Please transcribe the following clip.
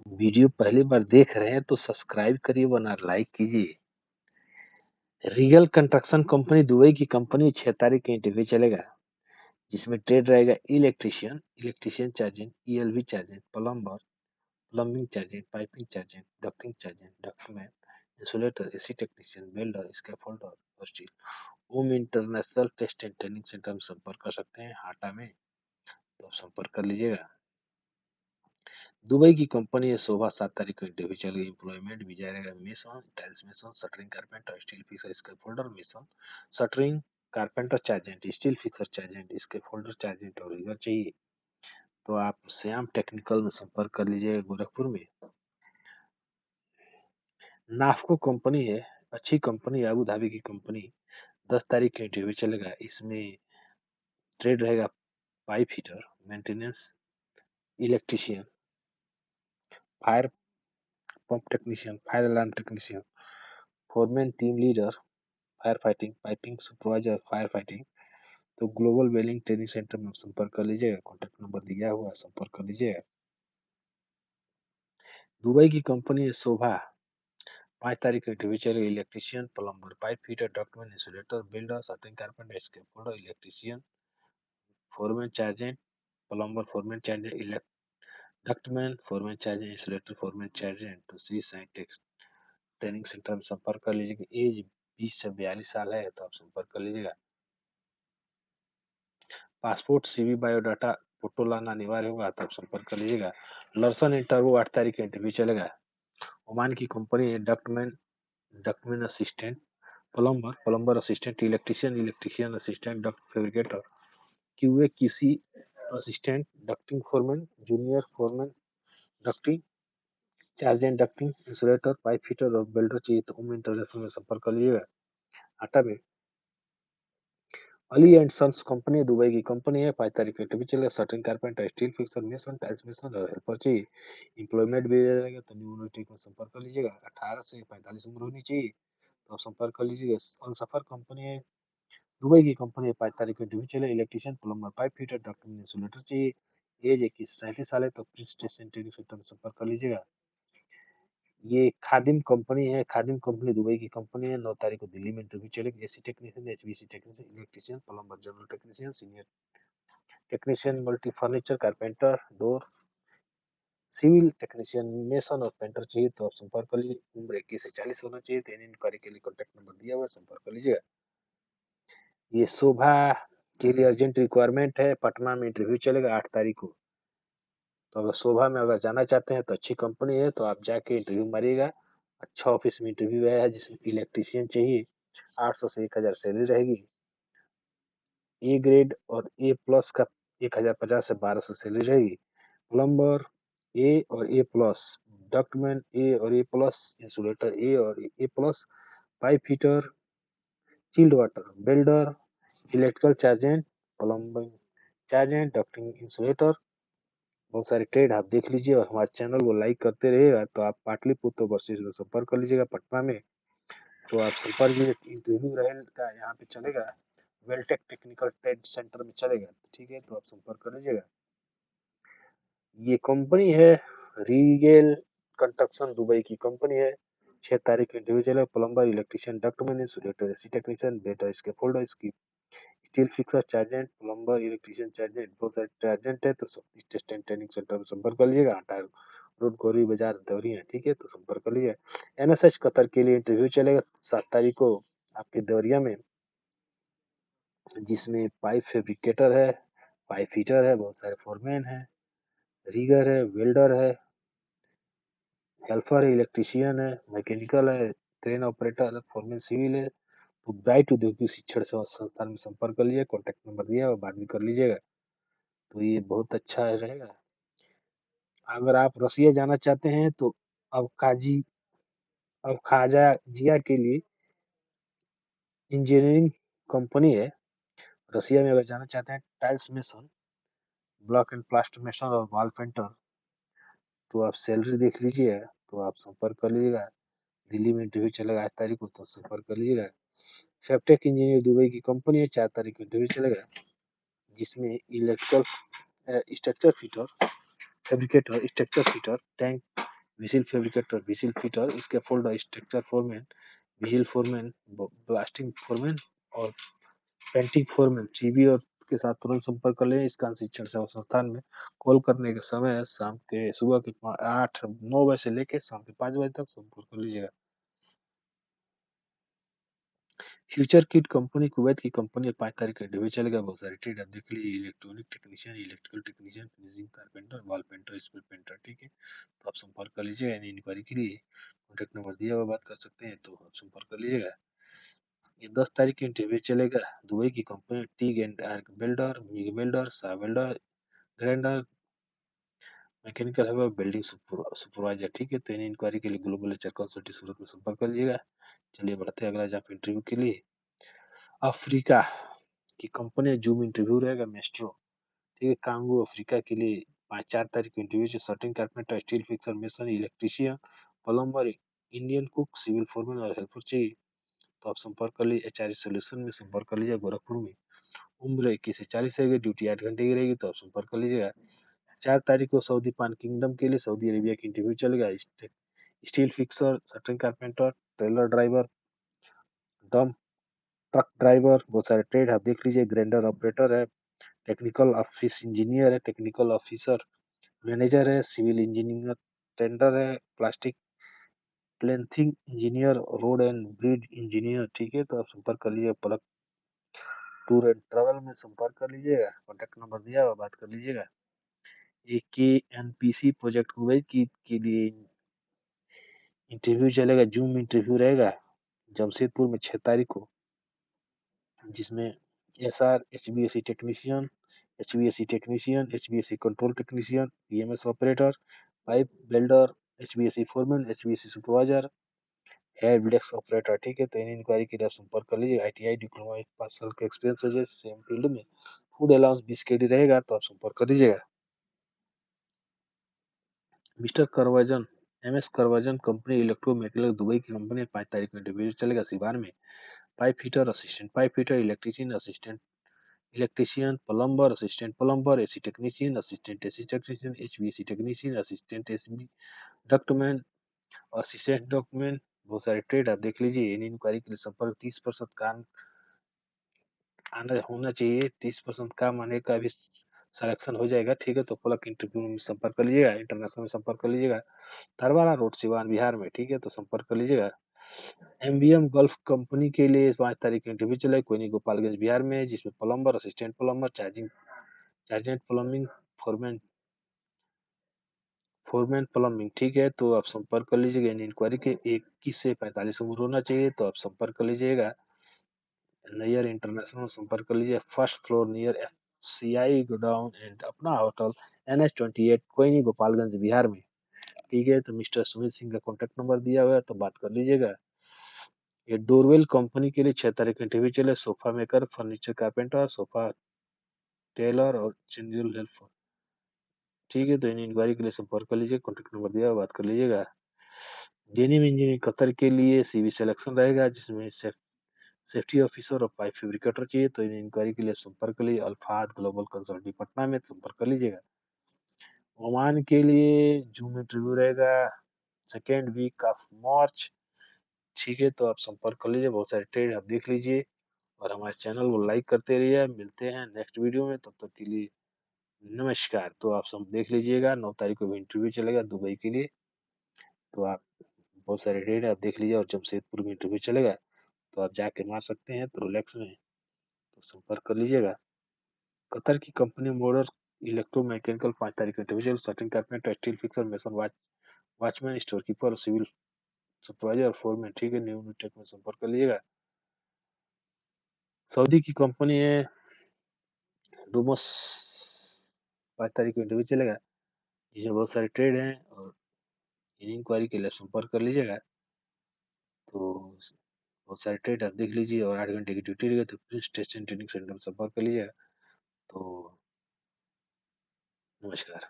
Video पहली बार देख रहे हैं तो सब्सक्राइब करिए वरना लाइक कीजिए। रियल कंस्ट्रक्शन कंपनी दुबई की कंपनी 6 तारीख को इंटरव्यू चलेगा जिसमें ट्रेड रहेगा electrician charging, ELV charging, plumber, plumbing charging, piping charging, ducting charging, ductman, insulator, AC technician, welder, scaffolder और steel. Om International Test and Training Centre में संपर्क कर सकते हैं हाटा में, तो आप संपर्क कर लीजिएगा। दुबई की कंपनी है। शोभा 7 तारीख को इंटरव्यू चलेगी। एम्प्लॉयमेंट वीजा रहेगा mason, tiles mason, shuttering carpenter, steel fixer, scaffolder, mason, shuttering carpenter chargehand, steel fixer chargehand, scaffolder chargehand और रिगर चाहिए तो आप श्याम टेक्निकल में संपर्क कर लीजिए गोरखपुर में। नाफको कंपनी है, अच्छी कंपनी, अबू धाबी की कंपनी। 10 तारीख को इंटरव्यू चलेगा। इसमें ट्रेड रहेगा pipe heater, maintenance, electrician, fire pump technician, fire alarm technician, foreman, team leader, fire fighting, piping supervisor, fire fighting. तो ग्लोबल वेलिंग ट्रेनिंग सेंटर में संपर्क कर लीजिएगा। कॉन्टैक्ट नंबर दिया हुआ है, संपर्क कर लीजिएगा। दुबई की कंपनी है शोभा। 5 तारीख को इंटरव्यू चलेगा। Electrician, plumber, pipe fitter, ductman, insulator, builder, shuttering carpenter, scaffolder, electrician, foreman chargehand, plumber, foreman chargehand, ductman, foreman chargehand, insulator, foreman chargehand. तो सी साइंटेक्स ट्रेनिंग सेंटर में संपर्क कर लीजिएगा। एज 20 से 42 साल है तो आप संपर्क कर लीजिएगा। पासपोर्ट, सीवी, बायोडाटा, फोटो लाना अनिवार्य होगा तो आप संपर्क कर लीजिएगा। लर्सन इंटरव्यू 8 तारीख का इंटरव्यू चलेगा। ओमान की कंपनी है। Ductman assistant, plumber assistant, electrician assistant, duct fabricator, QA QC assistant, ducting foreman, junior foreman, ducting chargehand, ducting insulator, pipe fitter और बेल्डर चाहिए तो ओम इंटरनेशनल में संपर्क कर लीजिएगा। आटा में Ali and sons company Dubai की कंपनी है। 5 तारीख को इंटरव्यू चलेगा। Shuttering carpenter, steel fixer, mason, tiles mason और हेल्पर चाहिए। एम्प्लॉयमेंट भी रहेगा तो न्यू टेक में संपर्क कर लीजिएगा। 18 से 45 उम्र होनी चाहिए तो आप संपर्क कर लीजिएगा। ऑन सफर कंपनी है। दुबई की कंपनी है। 5 तारीख को इंटरव्यू चलेगा। Electrician, plumber, pipe fitter, doctor, insulator चाहिए। एज 21 से 37 साल है तो प्रिंस स्टेशन ट्रेनिंग सेंटर में संपर्क कर लीजिएगा। ये खादिम कंपनी है। खादिम कंपनी दुबई की कंपनी है। 9 तारीख को दिल्ली में इंटरव्यू चलेगी। AC technician, HVAC technician, electrician, plumber, general technician, senior technician, multi furniture, carpenter, door, civil technician, mason और पेंटर चाहिए तो आप संपर्क कर लीजिए। उम्र 21 से 40 होना चाहिए। तो इंक्वायरी के लिए कॉन्टैक्ट नंबर दिया हुआ है, संपर्क कर लीजिएगा। ये शोभा के लिए अर्जेंट रिक्वायरमेंट है। पटना में इंटरव्यू चलेगा 8 तारीख को। तो अगर शोभा में अगर जाना चाहते हैं तो अच्छी कंपनी है तो आप जाके इंटरव्यू मारिएगा। अच्छा ऑफिस में इंटरव्यू है जिसमें इलेक्ट्रिशियन चाहिए। 800 से 1000 सैलरी रहेगी। ए ग्रेड और ए प्लस का 1050 से 1200 सैलरी रहेगी। प्लम्बर ए और ए प्लस, डक्टमैन ए और ए प्लस, इंसुलेटर ए और A plus, pipe fitter, chilled water, builder, electrical chargehand, plumbing chargehand, ducting, insulator. बहुत सारे ट्रेड आप देख लीजिए और हमारे चैनल को लाइक करते रहिएगा तो आप पाटलिपुत्र वर्सेस में संपर्क कर लीजिएगा पटना में। तो आप संपर्क इंटरव्यू रहेगा यहाँ पे चलेगा। वेलटेक टेक्निकल ट्रेड सेंटर में चलेगा। ठीक है तो आप संपर्क कर लीजिएगा। ये कंपनी है रीगेल कंस्ट्रक्शन दुबई की कंपनी है। 6 तारीख को इंटरव्यू चलेगा। Plumber, electrician, ductman, insulator, AC technician, बेटा scaffolder, steel fixer चार्जेंट, plumber, electrician चार्जेंट। बहुत सारे चार्जेंट है तो शक्ति टेस्ट एंड ट्रेनिंग सेंटर में संपर्क कर लीजिएगा। आटा रोड, गौरी बाजार, देवरिया। ठीक है तो संपर्क कर लीजिए। एनएसएच कतर के लिए इंटरव्यू चलेगा 7 तारीख को आपके देवरिया में, जिसमें पाइप फैब्रिकेटर है, पाइप फिटर है, बहुत सारे फोरमैन है, रीगर है, वेल्डर है, हेल्पर है, इलेक्ट्रिशियन है, मैकेनिकल है, क्रेन ऑपरेटर है, फोरमैन सिविल है। तो ब्राइट औद्योगिक शिक्षण सेवा संस्थान में संपर्क कर लीजिए। कॉन्टैक्ट नंबर दिया है और बात भी कर लीजिएगा। तो ये बहुत अच्छा रहेगा। अगर आप रसिया जाना चाहते हैं तो अबकाजी अबखाजा जिया के लिए इंजीनियरिंग कंपनी है। रसिया में अगर जाना चाहते हैं tiles mason, block and plaster mason और वॉल पेंटर तो आप सैलरी देख लीजिए तो आप संपर्क कर लीजिएगा। दिल्ली में इंटरव्यू चलेगा 8 तारीख को तो संपर्क कर लीजिएगा। फेबटेक इंजीनियर दुबई की कंपनी है। 4 तारीख को इंटरव्यू चलेगा जिसमें electrical structure fitter, fabricator, structure fitter, tank whistle fabricator, whistle fitter, scaffolder, structure foreman, wheel foreman, blasting foreman और पेंटिंग फोरमैन जीबी और के साथ तुरंत संपर्क कर लें। इस शिक्षण सेवा संस्थान में कॉल करने के समय शाम के सुबह के 8-9 बजे से लेके शाम के 5 बजे तक संपर्क कर लीजिएगा। फ्यूचर किट कंपनी कुवैत की कंपनी है, 5 तारीख का इंटरव्यू चलेगा। बहुत सारे ट्रेड आप देख लीजिए, electronic technician, electrical technician, finishing carpenter, wall painter, spray painter, ठीक है। तो आप संपर्क कर लीजिएगा। यानी इंक्वायरी के लिए कॉन्टैक्ट नंबर दिया हुआ बात कर सकते हैं, तो आप संपर्क कर लीजिएगा। ये 10 तारीख की इंटरव्यू चलेगा। दुबई की company TIG and arc builder, MiG builder, सा बिल्डर, ग्राइंडर, मैकेनिकल है, बिल्डिंग सुपरवाइजर, ठीक है। तो इन इंक्वायरी के लिए ग्लोबल एचआर कंसल्टेंट सूरत में संपर्क कर लीजिएगा। चलिए बढ़ते हैं अगला जॉब इंटरव्यू के लिए। अफ्रीका की कंपनी जूम इंटरव्यू रहेगा मेस्ट्रो, ठीक है। कांगो अफ्रीका के लिए 5-4 तारीख को इंटरव्यू है। सर्टिन carpenter, steel fixer, mason, electrician, plumber, Indian cook, civil foreman और हेल्पर चाहिए। तो आप संपर्क कर लीजिए, एचआर सोल्यूशन में संपर्क कर लीजिए गोरखपुर में। उम्र 21 से 40 रहेगी, ड्यूटी 8 घंटे की रहेगी। तो आप संपर्क कर लीजिएगा। 4 तारीख को सऊदी पान किंगडम के लिए सऊदी अरेबिया की इंटरव्यू चलेगा। स्टील फिक्सर, सर्टिन carpenter, trailer driver, dump truck driver, बहुत सारे ट्रेड आप देख लीजिए। ग्राइंडर ऑपरेटर है, टेक्निकल ऑफिस इंजीनियर है, टेक्निकल ऑफिसर मैनेजर है, सिविल इंजीनियर टेंडर है, प्लास्टिक प्लेंथिंग engineer, road and bridge engineer, ठीक है। तो आप संपर्क कर लीजिए। पलक टूर एंड ट्रेवल में संपर्क कर लीजिएगा। कॉन्टैक्ट नंबर दिया हुआ बात कर लीजिएगा। एक के एनपीसी प्रोजेक्ट कुवैत की के लिए इंटरव्यू चलेगा। जूम इंटरव्यू रहेगा जमशेदपुर में 6 तारीख को, जिसमें SR, HBSC technician, HBSC control technician, PMS operator, pipe welder, HBSC foreman, HBSC supervisor, air desk operator, ठीक है। तो इन इंक्वायरी के लिए आप संपर्क कर लीजिए। आईटीआई डिप्लोमा 5 साल का एक्सपीरियंस हो जाए सेम फील्ड में। फूड अलाउंस 20 KD रहेगा। तो आप संपर्क कर लीजिएगा। मिस्टर करवाजन, एमएस करवाजन कंपनी इलेक्ट्रोमैकेनिकल दुबई की कंपनी है। 5 तारीख में इंटरव्यू चलेगा सिवान में। Pipe fitter, assistant pipe fitter, electrician, assistant electrician, plumber, assistant plumber, AC technician, assistant AC technician, HVAC technician, assistant SB ductman, assistant document, बहुत सारे ट्रेड आप देख लीजिए। इन इंक्वायरी के लिए संपर्क 30% काम आना होना चाहिए। 30% काम आने का भी सिलेक्शन हो जाएगा, ठीक है। तो पलक इंटरव्यू में संपर्क कर लीजिएगा। इंटरनेशनल में संपर्क कर लीजिएगा। धरवाड़ा रोड सिवान बिहार में, ठीक है। तो संपर्क कर लीजिएगा। एमबीएम गल्फ कंपनी के लिए 5 तारीख का इंटरव्यू चला है, कोयनी गोपालगंज बिहार में, जिसमें plumber, assistant plumber, चार्जेंट plumbing, foreman foreman plumbing, ठीक है। तो आप संपर्क कर लीजिएगा। इन इंक्वायरी के 21 से 45 उम्र होना चाहिए। तो आप संपर्क कर लीजिएगा। नियर इंटरनेशनल संपर्क कर लीजिए। First floor near FCI godown and अपना होटल, NH28, कोयनी गोपालगंज बिहार में, ठीक है। तो मिस्टर सुमित सिंह का कॉन्टैक्ट नंबर दिया हुआ है, तो बात कर लीजिएगा। ये डोरवेल कंपनी के लिए 6 तारीख का इंटरव्यू चले। Sofa maker, furniture carpenter, sofa tailor और जनरल हेल्पर, ठीक है। तो इन इंक्वायरी के लिए संपर्क कर लीजिए। कॉन्टैक्ट नंबर दिया हुआ, बात कर लीजिएगा। डेनिम इंजीनियरिंग कतर के लिए सीवी सिलेक्शन रहेगा, जिसमें सेफ्टी ऑफिसर और पाइप फैब्रिकेटर चाहिए। तो इन इंक्वायरी के लिए संपर्क कर लीजिए। अल्फाद ग्लोबल कंसल्टिंग पटना में संपर्क कर लीजिएगा। ओमान के लिए जूम इंटरव्यू रहेगा 2nd वीक ऑफ मार्च, ठीक है। तो आप संपर्क कर लीजिए। बहुत सारे ट्रेड आप देख लीजिए और हमारे चैनल को लाइक करते रहिए। मिलते हैं नेक्स्ट वीडियो में, तब तक के लिए नमस्कार। तो आप सब देख लीजिएगा। 9 तारीख को भी इंटरव्यू चलेगा दुबई के लिए। तो आप बहुत सारे ट्रेड आप देख लीजिए। और जमशेदपुर में इंटरव्यू चलेगा, तो आप जाके मार सकते हैं प्रोलेक्स में। तो संपर्क कर लीजिएगा। कतर की कंपनी मॉडल इलेक्ट्रोमैकेनिकल 5 तारीख का इंटरव्यू, सर्टिन carpenter, steel fixer, mason, watchman, store keeper, civil supervisor और फोरमैन, ठीक है। न्यू टेक में संपर्क कर लीजिएगा। सऊदी की कंपनी है डोमस, 5 तारीख को इंटरव्यू चलेगा, जिसमें बहुत सारे ट्रेड हैं। और इन इंक्वायरी के लिए संपर्क कर लीजिएगा। तो बहुत सारे ट्रेड आप देख लीजिए। और 8 घंटे की ड्यूटी रहेगी। तो प्रिंस स्टेशन ट्रेनिंग सेंटर में संपर्क कर लीजिएगा। तो नमस्कार।